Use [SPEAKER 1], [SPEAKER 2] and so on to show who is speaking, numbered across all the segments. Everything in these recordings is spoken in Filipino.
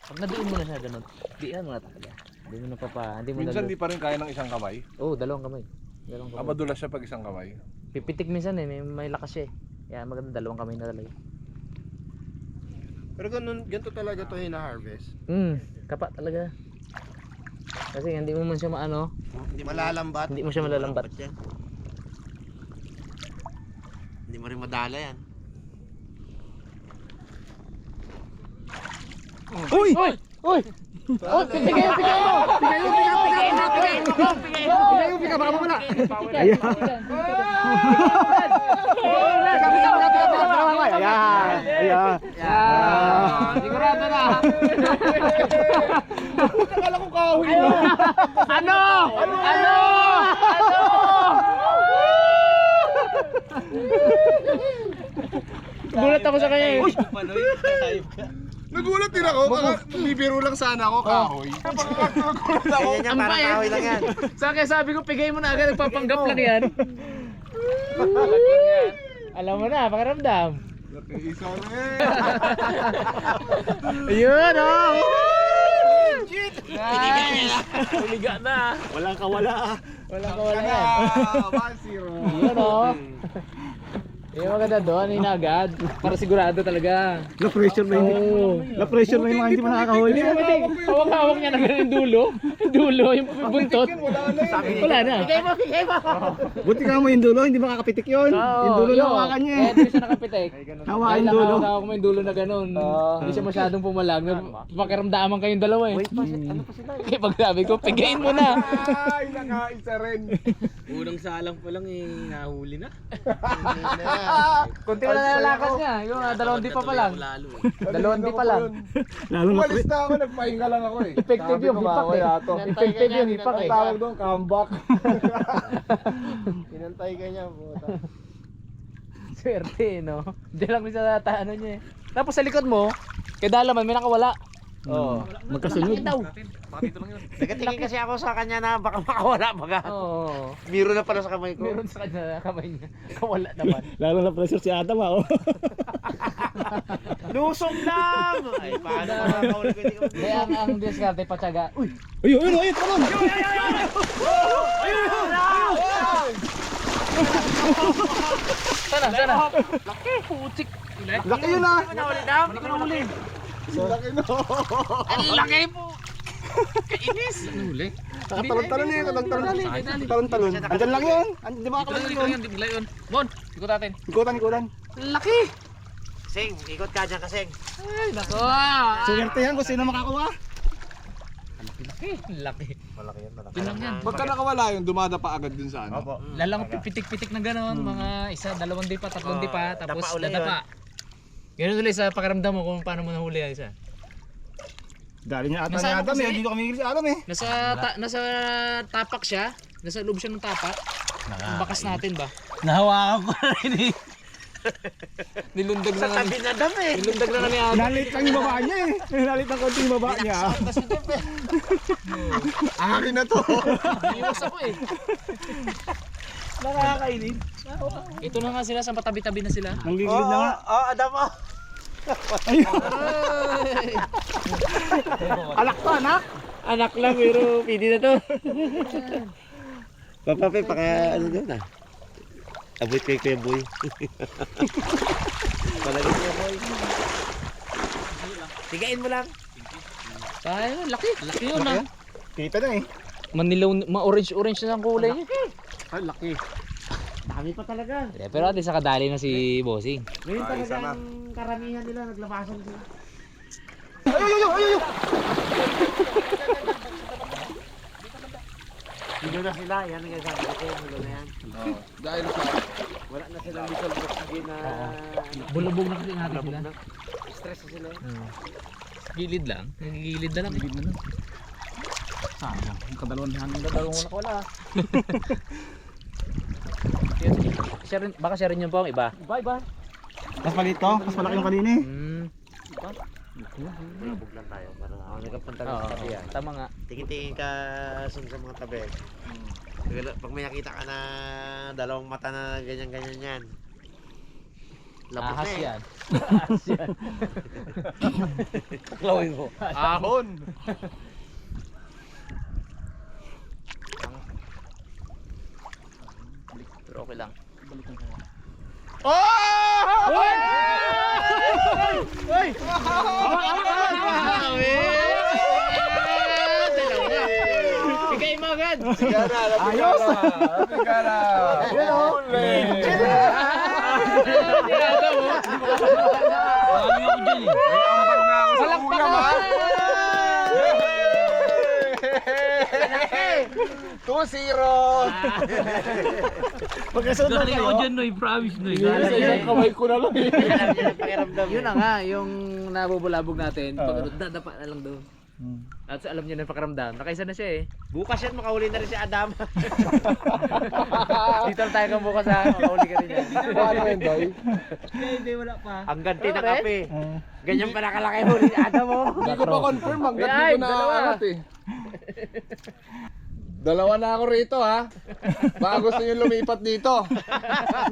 [SPEAKER 1] Pag nabiin mo na siya ganun, diyan mo na talaga. Hindi mo na hindi mo
[SPEAKER 2] Minsan di pa rin kaya ng isang kamay.
[SPEAKER 1] Oo, dalawang kamay.
[SPEAKER 2] Madulas siya pag isang kamay.
[SPEAKER 1] Pipitik minsan may lakas siya eh. Kaya maganda dalawang kamay na talaga.
[SPEAKER 3] Pero ganito talaga to hina-harvest.
[SPEAKER 1] Kapa talaga. Kasi hindi mo man siya maano,
[SPEAKER 3] Malalambat.
[SPEAKER 1] hindi mo siya malalambat.
[SPEAKER 3] Yan. Hindi mo rin madala yan.
[SPEAKER 1] Uy! Uy! Uy! Oh, pigay mo! Baka mawala. Ayan. Ayan. Sigurado na.
[SPEAKER 2] Akala ko kahoy.
[SPEAKER 1] Ano? Gulat ako sa kanya eh.
[SPEAKER 2] Nagulat din ako. Bibiro lang sana ako kahoy. Nagulat ako.
[SPEAKER 3] Ganyan yan, parang kahoy lang yan.
[SPEAKER 1] Sa kaya sabi ko, pigay mo na agad, nagpapanggap lang yan. Alam mo na, pakiramdam.
[SPEAKER 2] Isa na eh.
[SPEAKER 1] Ayun oh!
[SPEAKER 3] Nice!
[SPEAKER 1] Uliga na.
[SPEAKER 3] Walang kawala.
[SPEAKER 1] Walang kawala yan.
[SPEAKER 2] 1-0.
[SPEAKER 1] Ayun oh! Yung maganda doon, yun agad. Para sigurado talaga.
[SPEAKER 4] Na-pressure na hindi. Na-pressure na yung mga hindi mo nakakahuli.
[SPEAKER 1] Hawak-hawak niya na ganun yung dulo. Dulo, yung buntot. Wala na.
[SPEAKER 3] Bigay mo!
[SPEAKER 4] Buti ka mo yung dulo, hindi makakapitik yun. Yung dulo na hawakan niya eh.
[SPEAKER 1] Hindi siya nakapitik.
[SPEAKER 4] Hawakan yung dulo.
[SPEAKER 1] Hawak mo yung dulo na ganun. Hindi siya masyadong pumalag. Pakiramdaman kayong dalawa eh.
[SPEAKER 3] Wait pa, ano pa sila?
[SPEAKER 1] Kaya pag sabi ko, pigayin mo na.
[SPEAKER 2] Ay, nakaisa rin.
[SPEAKER 3] Unang salang pa lang eh, nahuli na.
[SPEAKER 1] Kunti na nalalakas niya. Yung dalawang di pa lang. Dalawang di pa lang.
[SPEAKER 4] Lalo na
[SPEAKER 2] Umalis na ako, nagpahinga lang ako eh.
[SPEAKER 1] Effective yung hipak eh. Effective yung hipak eh.
[SPEAKER 2] Ang tawag doon, comeback.
[SPEAKER 3] Pinantay ka niya, puta.
[SPEAKER 1] Swerte no. Diyan lang sa ano niya eh. Tapos sa likod mo, kay Dalaman may nakawala. Oo.
[SPEAKER 4] magkasunod.
[SPEAKER 3] Nagatingin kasi ako sa kanya na baka makawala baga.
[SPEAKER 1] Oo.
[SPEAKER 3] Biro na pala sa kamay ko.
[SPEAKER 1] Meron sa kanya kamay niya. Kawala naman.
[SPEAKER 4] Lalo na pressure si Adam ha. Oh.
[SPEAKER 3] Lusog lang! Ay, paano makakawala ko hindi ko
[SPEAKER 1] Kaya ang diskarte patyaga. Uy!
[SPEAKER 4] Ayun, ayun, ayun, talon.
[SPEAKER 1] Sana. Laki, putik.
[SPEAKER 4] Laki yun ha.
[SPEAKER 3] nahuli daw? Hindi ko nahuli.
[SPEAKER 2] Laki no.
[SPEAKER 3] Ang laki po! Kainis!
[SPEAKER 1] Nahuli.
[SPEAKER 4] Nakatalon-talon eh, talon-talon. Andyan lang yun. Di ba kakalon yun?
[SPEAKER 1] Bigla yun. Mon, ikot natin.
[SPEAKER 4] Ikutan.
[SPEAKER 1] Laki!
[SPEAKER 3] Sing, ikot ka dyan kasing.
[SPEAKER 1] Ay, nako.
[SPEAKER 4] Swerte yan kung sino makakuha.
[SPEAKER 1] Laki.
[SPEAKER 3] Malaki yan, malaki.
[SPEAKER 1] Yun lang yan.
[SPEAKER 2] Pagka nakawala yun, dumada pa agad dun sa ano.
[SPEAKER 3] Opo.
[SPEAKER 1] Lalang pitik-pitik na gano'n, mga isa, dalawang di pa, tatlong di pa, tapos
[SPEAKER 3] dapa uli
[SPEAKER 1] dadapa. Ganun ulit sa pakiramdam mo kung paano mo nahuli yan isa.
[SPEAKER 4] Dali niya ata
[SPEAKER 1] Nasa
[SPEAKER 4] ni
[SPEAKER 1] ano
[SPEAKER 4] Adam
[SPEAKER 1] kasi?
[SPEAKER 4] eh. Dito kami si Adam eh.
[SPEAKER 1] Nasa tapak siya, nasa loob siya ng tapak. Ang bakas natin ba?
[SPEAKER 3] Nahawakan ko na rin eh.
[SPEAKER 1] Nilundag na
[SPEAKER 3] Tabi na dam eh.
[SPEAKER 1] Nilundag na ni Adam.
[SPEAKER 4] Nalit lang yung baba niya eh. Nalit lang konti yung baba niya.
[SPEAKER 2] Akin na to.
[SPEAKER 1] Iwas ako eh.
[SPEAKER 3] Nakakainis.
[SPEAKER 1] Ito na nga sila, sa patabi-tabi na sila.
[SPEAKER 4] Nanggigilid na nga.
[SPEAKER 3] Adam oh.
[SPEAKER 4] Alak to, anak.
[SPEAKER 1] Anak lang pero pwede na to.
[SPEAKER 3] Papape, paka ano doon ah. Abot kay Kuya Boy. Palagi Kuya Boy. Tigain mo lang.
[SPEAKER 1] Ay, laki. Laki yun ah.
[SPEAKER 4] Kita na eh.
[SPEAKER 1] Manilaw, ma-orange-orange na ang kulay niya.
[SPEAKER 4] Ay, laki.
[SPEAKER 3] Dami pa talaga.
[SPEAKER 1] Pero ate sa kadali na si Bossing.
[SPEAKER 3] Ngayon talagang karamihan nila naglabasan sila.
[SPEAKER 4] Ay.
[SPEAKER 3] Dino na sila, yan ang sabi ko sa'yo, na yan.
[SPEAKER 2] Dahil sa
[SPEAKER 3] Wala na silang little oxygen na
[SPEAKER 1] Bulubog na kasi natin
[SPEAKER 3] labog
[SPEAKER 1] sila.
[SPEAKER 3] na. Stress na sila.
[SPEAKER 1] Gilid lang. Nagigilid na lang.
[SPEAKER 4] Gilid na lang. Sayang. Ang kadalawang
[SPEAKER 1] Dalawang na wala. Share rin, baka share rin yung po ang iba.
[SPEAKER 3] Bye.
[SPEAKER 4] Mas maliit to. Mas malaki yung kanina eh.
[SPEAKER 3] Labog lang tayo para nagkapunta
[SPEAKER 1] Oo,
[SPEAKER 3] sa tabi yan.
[SPEAKER 1] tama nga.
[SPEAKER 3] Tingin-tingin ka sa mga tabi. Pag may nakita ka na dalawang mata na ganyan-ganyan yan. Labot
[SPEAKER 1] Ahas
[SPEAKER 3] na eh.
[SPEAKER 1] yan. Ahas yan.
[SPEAKER 3] Klawin mo.
[SPEAKER 2] Ahon.
[SPEAKER 1] Pero okay lang.
[SPEAKER 2] Oh!
[SPEAKER 1] Uy! Uy! Bigay mo agad!
[SPEAKER 2] Ayos! Sigara! Huli!
[SPEAKER 1] Tirada mo!
[SPEAKER 2] May ambag na ako sa ulam, ha? 2-0!
[SPEAKER 3] Pagkasunod na kayo.
[SPEAKER 2] Isang kamay ko na lang eh.
[SPEAKER 3] Alam niyo yung pakiramdam.
[SPEAKER 1] Yun na nga, yung nabubulabog natin, pag dadapa na lang doon. At alam niyo na yung pakiramdam, nakaisa na siya eh.
[SPEAKER 3] Bukas yan, makahuli na rin si Adam.
[SPEAKER 1] Dito lang tayo kang bukas ha, makahuli ka rin yan.
[SPEAKER 2] Paano yun, Doy?
[SPEAKER 3] Ang ganti ng kape. Ganyan pa nakalaki huli si Adam mo.
[SPEAKER 2] Hindi ko pa confirm, hanggat
[SPEAKER 1] Ay,
[SPEAKER 2] di ko
[SPEAKER 1] dalawa.
[SPEAKER 2] naaangat eh. Dalawa na ako rito ha. Baka gusto nyo lumipat dito.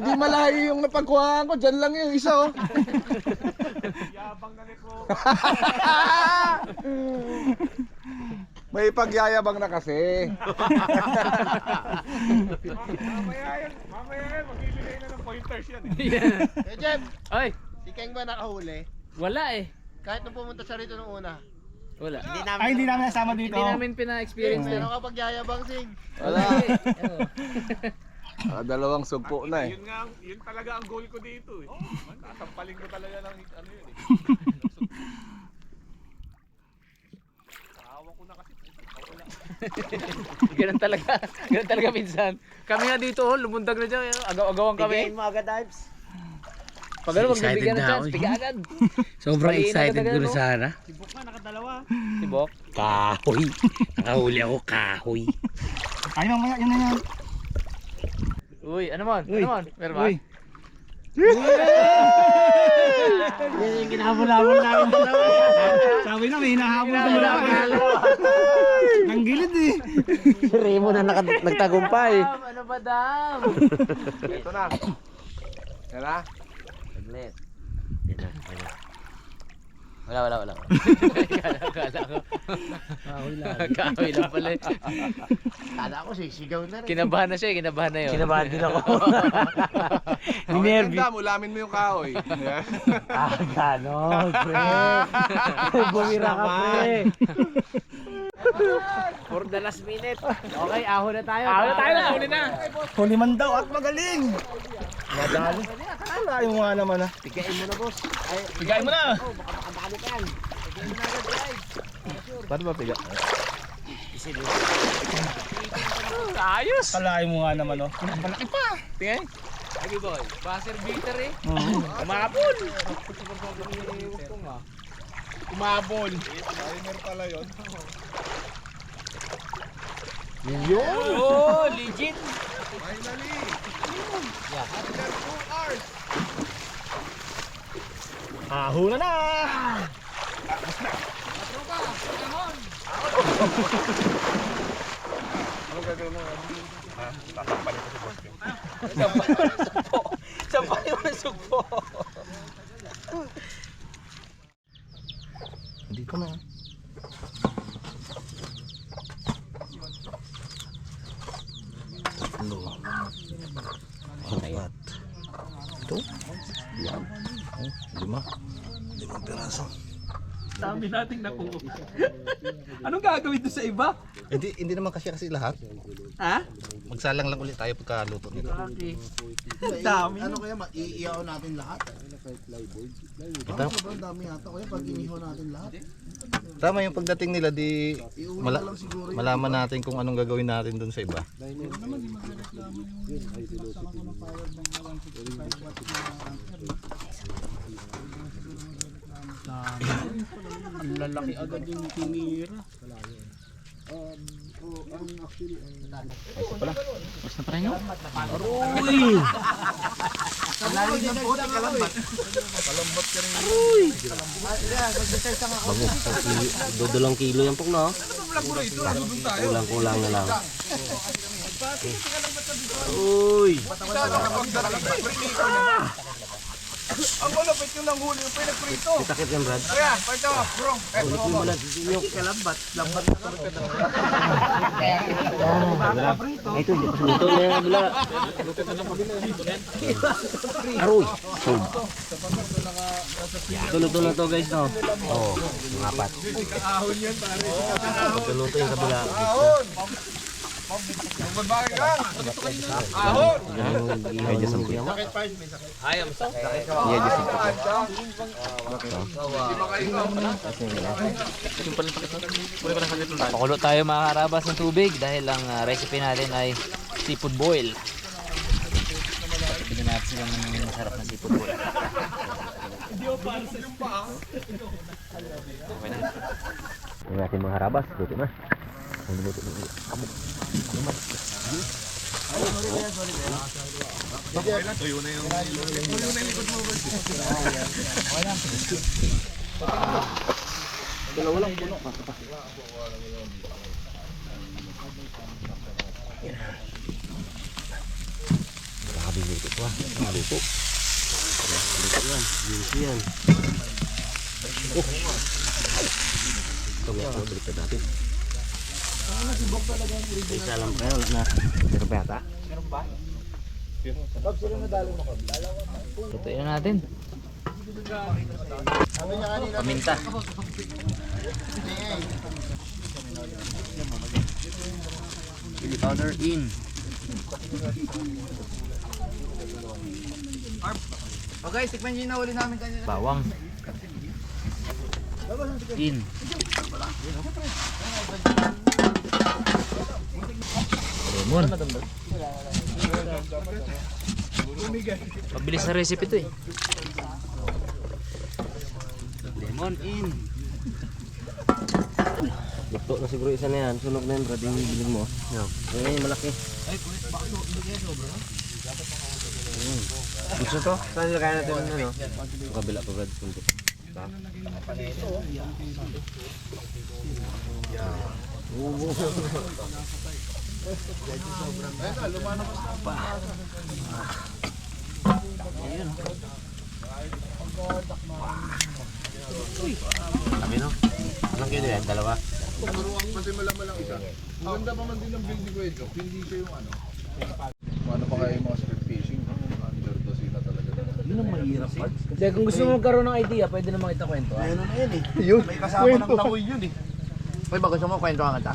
[SPEAKER 2] Hindi malayo yung napagkuhaan ko. Diyan lang yung isa oh. Yabang na nito. May pagyayabang na kasi.
[SPEAKER 5] Mamaya yan, magbibigay na ng pointers yan eh.
[SPEAKER 2] Eh Jeff,
[SPEAKER 1] Ay,
[SPEAKER 2] si Keng ba nakahuli?
[SPEAKER 1] wala eh.
[SPEAKER 2] Kahit nung pumunta siya rito nung una.
[SPEAKER 1] Wala.
[SPEAKER 4] Ay, hindi namin nasama dito.
[SPEAKER 1] Hindi namin pina-experience
[SPEAKER 2] Meron
[SPEAKER 1] eh.
[SPEAKER 2] ka pagyayabang, Sing.
[SPEAKER 1] Wala eh.
[SPEAKER 2] Dalawang sugpo na eh.
[SPEAKER 5] Yun nga, yun talaga ang goal ko dito eh. Kasampalin ko talaga ng ano yun eh. Kahawa ko na kasi.
[SPEAKER 1] Ganun talaga minsan. Kami nga dito, oh, lumundag na dyan, agaw-agawan kami.
[SPEAKER 3] Bigayin mo agad, Ives.
[SPEAKER 1] Pag ano, wag nabigyan ng chance, piga agad.
[SPEAKER 6] Sobrang
[SPEAKER 1] Pain
[SPEAKER 6] excited
[SPEAKER 1] agad
[SPEAKER 6] ko na
[SPEAKER 1] agad,
[SPEAKER 6] sana.
[SPEAKER 3] Sibok ka, nakadalawa.
[SPEAKER 1] Tibok.
[SPEAKER 6] Kahoy. Nakahuli ako, kahoy.
[SPEAKER 4] Ay, mamaya, yun na yan.
[SPEAKER 1] Uy, ano man? Ano man? Meron ba?
[SPEAKER 4] Uy.
[SPEAKER 3] Yan yung kinahabol-habol namin dalawa.
[SPEAKER 4] Sabi na, may hinahabol ko na. Nang gilid eh.
[SPEAKER 3] Si Remo na nagtagumpay.
[SPEAKER 1] Dam, ano ba dam?
[SPEAKER 2] Ito na. Yan na.
[SPEAKER 3] Saglit.
[SPEAKER 1] Wala. Kala ko. Kahoy lang pala eh.
[SPEAKER 3] Kala ko sisigaw na rin.
[SPEAKER 1] Kinabahan na siya eh, kinabahan na yun.
[SPEAKER 3] Kinabahan din ako.
[SPEAKER 2] Ninervy. Ulamin mo yung kahoy.
[SPEAKER 3] Ganon, pre. Bumira ka, pre. For the last minute.
[SPEAKER 1] Okay, ahon na tayo.
[SPEAKER 3] Ahon na tayo na,
[SPEAKER 1] huli na.
[SPEAKER 4] Huli man daw at magaling. Madali. Akala yung nga naman ah.
[SPEAKER 3] Bigayin mo na, boss. Ay,
[SPEAKER 4] Bigay mo na.
[SPEAKER 3] oh, baka makadali ka yan. Bigayin mo na agad, guys.
[SPEAKER 2] Paano ba piga?
[SPEAKER 1] Ayos.
[SPEAKER 4] Akala yung nga naman oh.
[SPEAKER 1] Tingnan. Abi boy, buzzer beater eh.
[SPEAKER 3] Umabol.
[SPEAKER 2] Umabol. Timer pala yun.
[SPEAKER 1] Oh, legit.
[SPEAKER 2] Finally. After 2 hours.
[SPEAKER 4] Ahuna na.
[SPEAKER 2] Ano gagawin mo?
[SPEAKER 1] Sampay mo ng sugpo.
[SPEAKER 2] Dito na.
[SPEAKER 6] Apat. Ito? Yan. Oh, 5. 5 piraso.
[SPEAKER 5] Dami nating nakuha. Anong gagawin doon sa iba?
[SPEAKER 6] Hindi naman kasi lahat.
[SPEAKER 5] Ha?
[SPEAKER 6] Magsalang lang ulit tayo pagkaluto nito.
[SPEAKER 5] Dami.
[SPEAKER 7] Ano kaya iiyaw natin lahat?
[SPEAKER 6] Ito?
[SPEAKER 7] Sobrang dami yata kaya pag inihaw natin lahat.
[SPEAKER 6] Tama yung pagdating nila di malaman natin kung anong gagawin natin dun sa iba.
[SPEAKER 1] Ang lalaki agad yung tinira. Basta pa rin yun?
[SPEAKER 6] Dodolong kilo yan pong no? Kulang na lang. Uy!
[SPEAKER 2] Ang malapit yung nanghuli yung pinagprito.
[SPEAKER 3] Takip yan, Brad.
[SPEAKER 2] Kaya, ito, bro.
[SPEAKER 3] Ulit mo lang yung kalambat. Lambat na talaga. Ito, luto na yung kabila. Aroy. Luto na to guys, no? Oo, yung apat. Pagkaluto yung kabila.
[SPEAKER 2] Ahon! Magbabagay lang! Ahon!
[SPEAKER 3] Medyo sampu.
[SPEAKER 1] Pakulo tayo mga karabas ng tubig dahil ang recipe natin ay seafood boil. Bigyan natin sila ng masarap na seafood boil.
[SPEAKER 3] Yung ating mga harabas, luto na. Grabe luto ko ah. Luto. Luto yan. Luto yan. Ito nga ako, baliktad natin. Isa lang pa yun, na. Meron pa yata?
[SPEAKER 1] Lutuin na natin. Paminta. Chili powder in.
[SPEAKER 7] Okay, tikman nyo yung nahuli namin kanina.
[SPEAKER 1] Bawang. In. Lemon. Pabilis na recipe to eh.
[SPEAKER 3] Lemon in. Luto na siguro isa na yan. Sunog na yun, Brad. Yung bilhin mo. Yan yung malaki. Gusto to? Saan nilagay natin ano? Sa kabila pa, Brad. Kunti. Kami no? Ilang kilo yan? Dalawa?
[SPEAKER 2] Turuan kasi malaman lang isa. Ang ganda pa man din ng building ko ito. Hindi siya yung ano. Paano pa kaya yung mga street fishing? Under the sea na talaga.
[SPEAKER 7] Yun ang mahirap part.
[SPEAKER 1] Kasi kung gusto mo magkaroon ng idea, pwede namang itakwento.
[SPEAKER 7] Ayun na yun eh.
[SPEAKER 2] Yun.
[SPEAKER 7] May kasama ng langoy yun eh.
[SPEAKER 6] Uy, ba gusto mo kwento ka kita?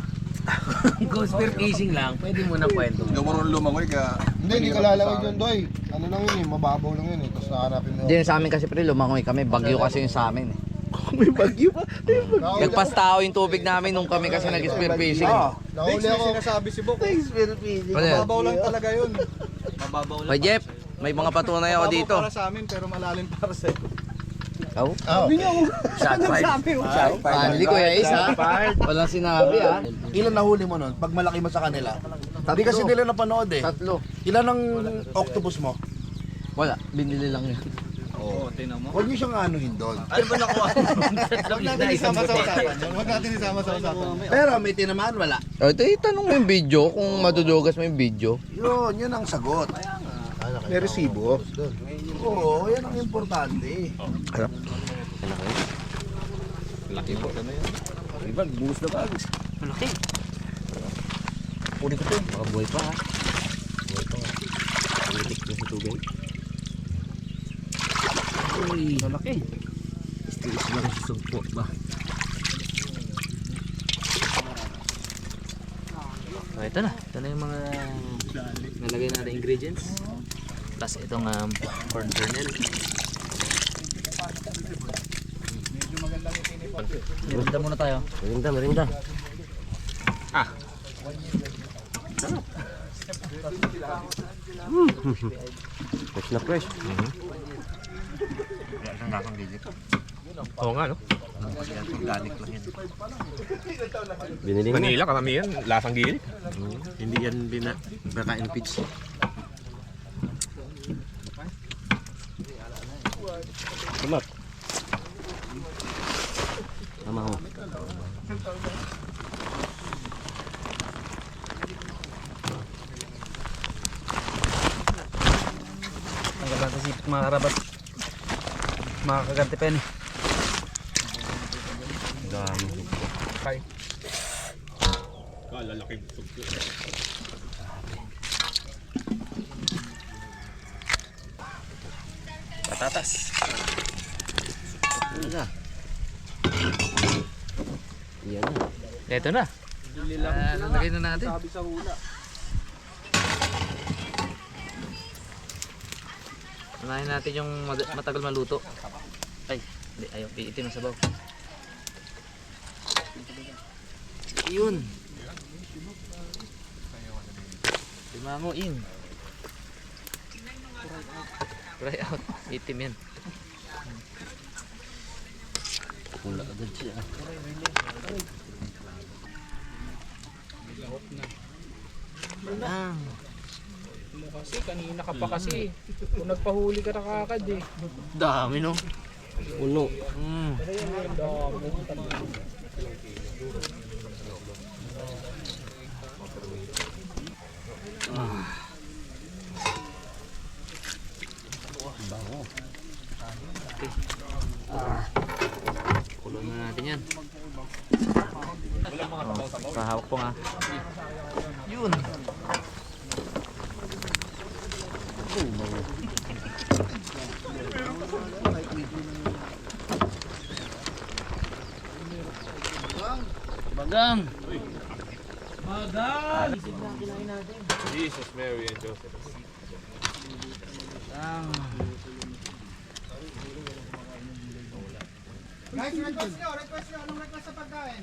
[SPEAKER 1] Kung spear fishing lang, pwede mo na kwento.
[SPEAKER 2] Hindi mo rin lumangoy kaya...
[SPEAKER 4] Hindi ka lalawag yun, Doy. Ano lang yun eh, mababaw lang yun eh. Tapos nakahanapin mo.
[SPEAKER 6] Hindi, sa amin kasi pre, lumangoy kami. Bagyo kasi yung sa amin eh.
[SPEAKER 2] May bagyo pa.
[SPEAKER 6] Nagpas tao yung tubig namin nung kami kasi nag-spear fishing.
[SPEAKER 4] Nahuli ako.
[SPEAKER 2] Sinasabi si Bok.
[SPEAKER 4] Mababaw lang talaga yun.
[SPEAKER 6] Hoy Jeff, may mga patunay ako dito.
[SPEAKER 4] Para sa amin pero malalim para sa iyo.
[SPEAKER 6] Oh?
[SPEAKER 1] Shot fired.
[SPEAKER 6] Finally Kuya Ace ha? Walang sinabi ha?
[SPEAKER 7] Ilan nahuli mo nun? Pag malaki mo sa kanila? Hindi kasi nila napanood eh.
[SPEAKER 6] 3.
[SPEAKER 7] Ilan ang octopus mo?
[SPEAKER 6] Wala, binili lang yun.
[SPEAKER 7] Huwag niyo siyang anuhin doon.
[SPEAKER 4] Huwag natin isama sa usapan. Huwag natin isama sa usapan.
[SPEAKER 7] Pero may tinamaan wala.
[SPEAKER 6] Ito itanong mo yung video kung madudugas mo yung video.
[SPEAKER 7] Yun ang sagot.
[SPEAKER 2] May resibo.
[SPEAKER 7] Oo, yan ang importante.
[SPEAKER 2] Laki po. Ano yan?
[SPEAKER 3] Ibang, buhos na ba?
[SPEAKER 1] Malaki.
[SPEAKER 3] Kunin ko to. Baka buhay pa ha. Buhay pa. Palitik na sa tubig. Uy, malaki. Istiis lang sa sugpo ba?
[SPEAKER 1] Ito na. Ito na yung mga nalagay natin ingredients. Plus itong corn kernel. Merinda muna tayo.
[SPEAKER 3] Merinda, merinda. Fresh na fresh.
[SPEAKER 5] Oo nga, no?
[SPEAKER 3] Binili na.
[SPEAKER 5] Manila, karamihan, lasang gilik.
[SPEAKER 3] Hindi yan binakain pitch. Tumat. Tama ko.
[SPEAKER 1] Ang ganda sa sipit mga karabas.
[SPEAKER 4] Makakaganti pa yan eh.
[SPEAKER 6] Dami.
[SPEAKER 1] Patatas.
[SPEAKER 3] Yan na.
[SPEAKER 1] Ito na. Lagay na natin.
[SPEAKER 2] Sabi sa hula.
[SPEAKER 1] Unahin natin yung matagal maluto. Ay, hindi. Ayaw. Iitin ang sabaw. Yun. Timanguin. Try out. Itim yan.
[SPEAKER 3] Wala agad siya.
[SPEAKER 1] Ah. Kasi kanina ka pa kasi. Kung nagpahuli ka nakakad eh.
[SPEAKER 3] Dami no. Puno.
[SPEAKER 1] Kulon na natin yan. Pahawak po nga. Yun. Bagang.
[SPEAKER 5] Jesus, Mary, and Joseph.
[SPEAKER 4] Guys, request nyo. Anong request sa pagkain?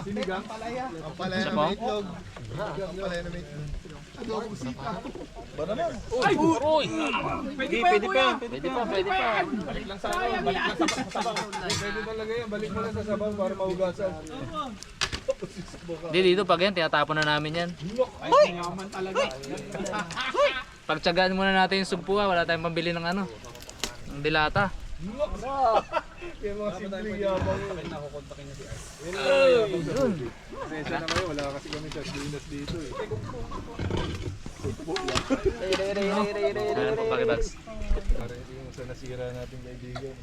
[SPEAKER 4] Sinigang? Palaya. Palaya na may itlog. Palaya na may itlog. Adobong sika. Ba naman?
[SPEAKER 1] Ay! Uy!
[SPEAKER 5] Pwede pa.
[SPEAKER 1] Pwede pa.
[SPEAKER 5] Balik lang sa ano, balik lang sa sabaw. Pwede talaga yan, balik mo lang sa sabaw para mahugasan.
[SPEAKER 1] Hindi, dito pag yan, tinatapon na namin yan.
[SPEAKER 5] Ay, tingaman talaga.
[SPEAKER 1] Pagtsagaan muna natin yung sumpu ha, wala tayong pambili ng ano. Ng dilata.
[SPEAKER 5] Kaya mga simpleng yabang. Pasensya na kayo, wala kasi kami sa dinas dito eh.
[SPEAKER 1] Ano po pakibags?
[SPEAKER 5] Para hindi yung sa nasira nating kaibigan.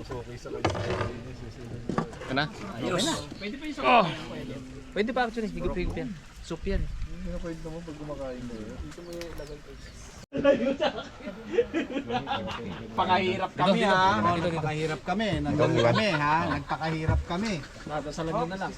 [SPEAKER 5] Mas okay sa kanya.
[SPEAKER 1] Ito na? Ayos. Pwede pa yung soup. Pwede pa actually, higop-higop yan. Soup yan.
[SPEAKER 5] Hindi na pwede mo pag kumakain mo yun. Dito mo yung ilagay ko.
[SPEAKER 4] Pakahirap kami ha. Nagpakahirap kami. Nandun kami ha. Nagpakahirap kami.
[SPEAKER 1] Natasalagyan na lang.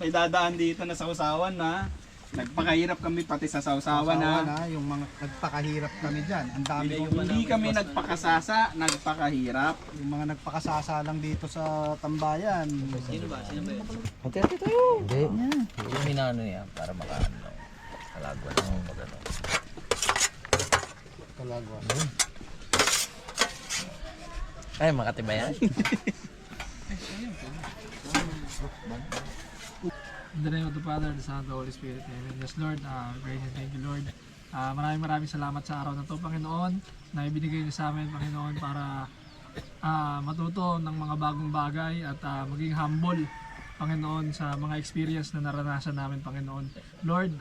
[SPEAKER 8] May dadaan dito na sausawan na. Nagpakahirap kami pati sa sausawan na.
[SPEAKER 4] Yung mga nagpakahirap kami dyan. Ang dami
[SPEAKER 8] Hindi kami nagpakasasa, nagpakahirap.
[SPEAKER 4] yung mga nagpakasasa lang dito sa tambayan.
[SPEAKER 3] Hati-hati tayo. Hindi. Yung hinano niya para makaano. Kalagwa ng magano.
[SPEAKER 4] Kalagwa.
[SPEAKER 3] Ay, makatiba yan.
[SPEAKER 9] In the name of the Father, the Son, and the Holy Spirit. Amen. Yes, Lord, praise and thank you, Lord. Maraming salamat sa araw na to, Panginoon, na ibinigay niyo sa amin, Panginoon, para matuto ng mga bagong bagay at maging humble, Panginoon, sa mga experience na naranasan namin, Panginoon. Lord,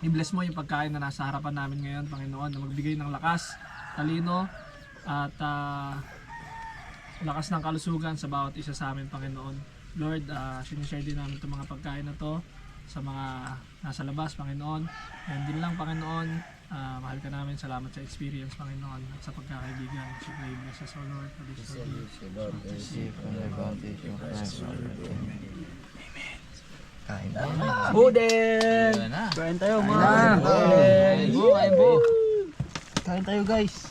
[SPEAKER 9] i-bless mo yung pagkain na nasa harapan namin ngayon, Panginoon, na magbigay ng lakas, talino, at lakas ng kalusugan sa bawat isa sa amin, Panginoon. Lord, sinishare din namin itong mga pagkain na to sa mga nasa labas, Panginoon. And din lang, Panginoon, mahal ka namin. Salamat sa experience, Panginoon, at sa pagkakaibigan. So pray, bless us, O Lord, for this day.
[SPEAKER 3] Kain na.
[SPEAKER 1] Budel!
[SPEAKER 4] Kain tayo
[SPEAKER 1] Kain po.
[SPEAKER 4] Kain tayo guys.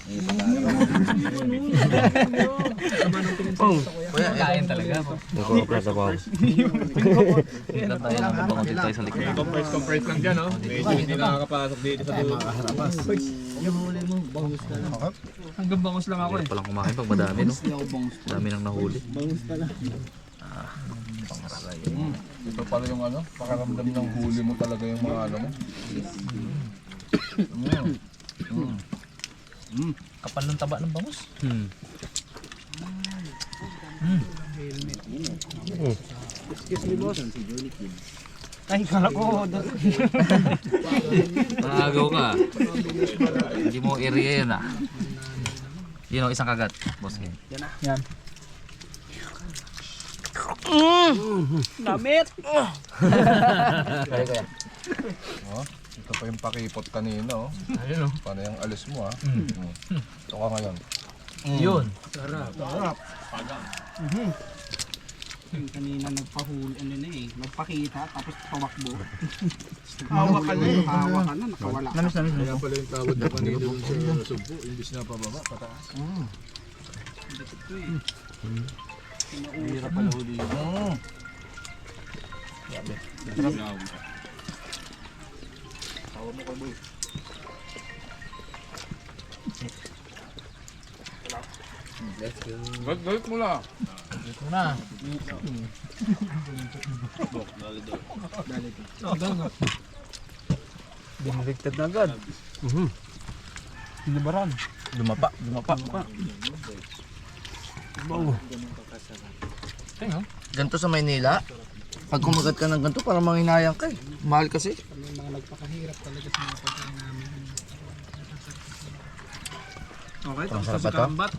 [SPEAKER 1] Kain talaga po.
[SPEAKER 6] Nagkakapres ako.
[SPEAKER 1] Bangon tayo sa likod.
[SPEAKER 5] Compress lang dyan, oh. Medyo hindi nakakapasok dito sa dulo.
[SPEAKER 4] Yung huli mo, bangus ka lang.
[SPEAKER 9] Hanggang bangus lang ako eh.
[SPEAKER 1] Palang kumain pag madami, no? Dami nang nahuli.
[SPEAKER 4] Bangus pala.
[SPEAKER 2] Ito pala yung ano, pakaramdam ng huli mo talaga yung mga ano mo.
[SPEAKER 3] Kapal ng taba ng bangus.
[SPEAKER 4] Excuse me boss.
[SPEAKER 8] Ay, kala ko.
[SPEAKER 3] Nakagaw ka. Hindi mo area yun ah. Yun o, isang kagat. Boss Ken.
[SPEAKER 8] Damit!
[SPEAKER 3] Kaya kaya.
[SPEAKER 2] Oh, ito pa yung pakipot kanina, oh.
[SPEAKER 1] Ayun oh.
[SPEAKER 2] Paano yung alis mo, ha? Ito ka ngayon.
[SPEAKER 3] Yun.
[SPEAKER 8] Kanina nagpahuli, nagpakita, tapos pawakbo. Hawa ka na eh. Hawa ka na, nakawala ka.
[SPEAKER 5] Kaya pala yung tawad na kanina dun sa sugpo, imbis na pababa, pataas.
[SPEAKER 8] Ito eh.
[SPEAKER 3] Hirap pala huli yun.
[SPEAKER 2] Galit mo lang.
[SPEAKER 1] Ito na.
[SPEAKER 8] Biniligtad na agad. Sinibaran.
[SPEAKER 3] Dumapa.
[SPEAKER 6] Ganito sa Maynila, pag kumagat ka ng ganito, parang manghinayang ka eh. Mahal kasi.
[SPEAKER 9] Okay, tapos
[SPEAKER 6] Masarap
[SPEAKER 9] si
[SPEAKER 6] ba to?
[SPEAKER 9] Kambat.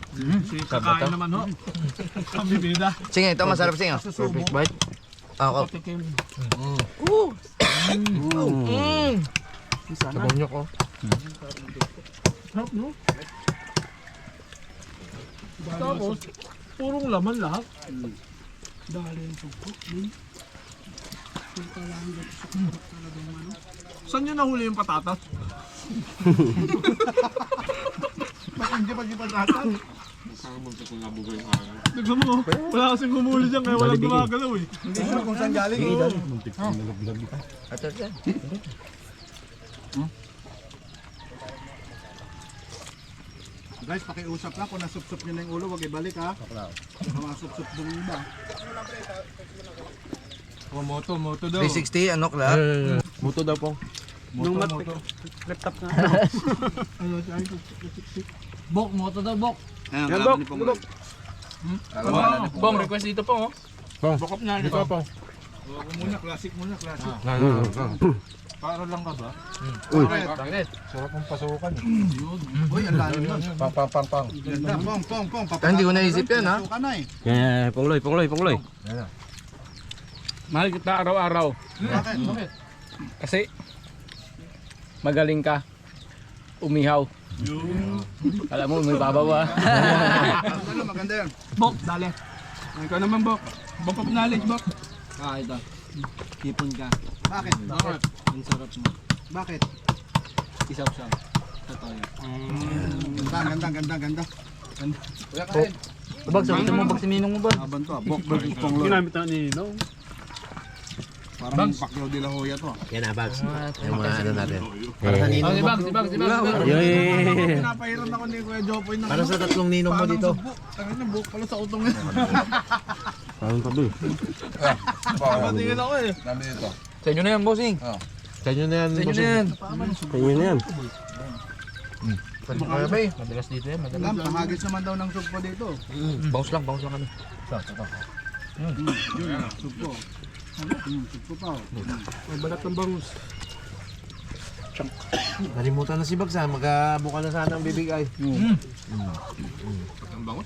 [SPEAKER 9] Si kakain naman ho. Ang bibida.
[SPEAKER 6] Sige, ito masarap sige. Perfect bite. Ako. Sabaw niyo ko.
[SPEAKER 9] Sarap no? Tapos, purong laman lahat. Dahil yung sugpo. Saan nyo nahuli yung patatas?
[SPEAKER 4] Hindi pa di patatas.
[SPEAKER 9] Tignan mo, wala kasing humuli dyan kaya walang gumagalaw eh.
[SPEAKER 4] Hindi sure kung saan galing. Guys, pakiusap lang kung nasup-sup nyo na yung ulo, wag ibalik ha. Masupsup doon yung iba.
[SPEAKER 5] Moto daw.
[SPEAKER 6] 360, ano kla?
[SPEAKER 5] Moto daw po.
[SPEAKER 8] Nung laptop na.
[SPEAKER 9] Bok, moto daw, bok.
[SPEAKER 8] Ayan, kalaban ni Pong.
[SPEAKER 1] Bong, request dito po oh.
[SPEAKER 5] Bukop na dito po.
[SPEAKER 4] Muna, classic muna, classic.
[SPEAKER 5] Para lang ka ba?
[SPEAKER 1] Bakit?
[SPEAKER 5] Sarap ang pasukan.
[SPEAKER 4] Uy, ang lalim nun.
[SPEAKER 2] Pang.
[SPEAKER 4] Ganda, pong.
[SPEAKER 6] Hindi ko naisip yan ha.
[SPEAKER 4] Pasukan na eh.
[SPEAKER 3] Pungloy.
[SPEAKER 1] Mahal kita araw-araw.
[SPEAKER 4] Bakit?
[SPEAKER 1] Kasi magaling ka umihaw. Alam mo, may babaw ah.
[SPEAKER 4] Ano, maganda yan.
[SPEAKER 9] Bok, dali.
[SPEAKER 8] Ikaw naman, Bok. Bok of knowledge, Bok. Ito. Tipon ka.
[SPEAKER 4] Bakit?
[SPEAKER 8] Ang sarap mo.
[SPEAKER 4] Bakit?
[SPEAKER 8] Isaw-saw. Totoo.
[SPEAKER 4] Ganda.
[SPEAKER 1] Bag, sabitin mo, bag si Ninong mo ba?
[SPEAKER 4] Laban to, Bok versus Pongloy.
[SPEAKER 8] Ginamit na ni Nino.
[SPEAKER 4] Parang Pacquiao de la Hoya to.
[SPEAKER 6] Yan na, Bags. Yung mga ano natin.
[SPEAKER 1] Oh, si Bag.
[SPEAKER 4] Pinapahiran ako ni Kuya Jopoy ng
[SPEAKER 6] Para sa tatlong ninong mo dito.
[SPEAKER 4] Tangin na, Bok pala sa utong yan.
[SPEAKER 2] Patingin ako eh. Dami dito.
[SPEAKER 1] Sa inyo na yan, bossing.
[SPEAKER 6] Sa inyo na yan.
[SPEAKER 1] Madalas dito yan, madalas.
[SPEAKER 4] Alam, pahagis naman daw ng sugpo dito.
[SPEAKER 1] Bounce lang kami.
[SPEAKER 4] Sugpo. Sugpo pa.
[SPEAKER 5] May balat ng bangus.
[SPEAKER 6] Nalimutan na si Bags ha. Magbuka na sana ang bibigay.
[SPEAKER 2] Ang bangot.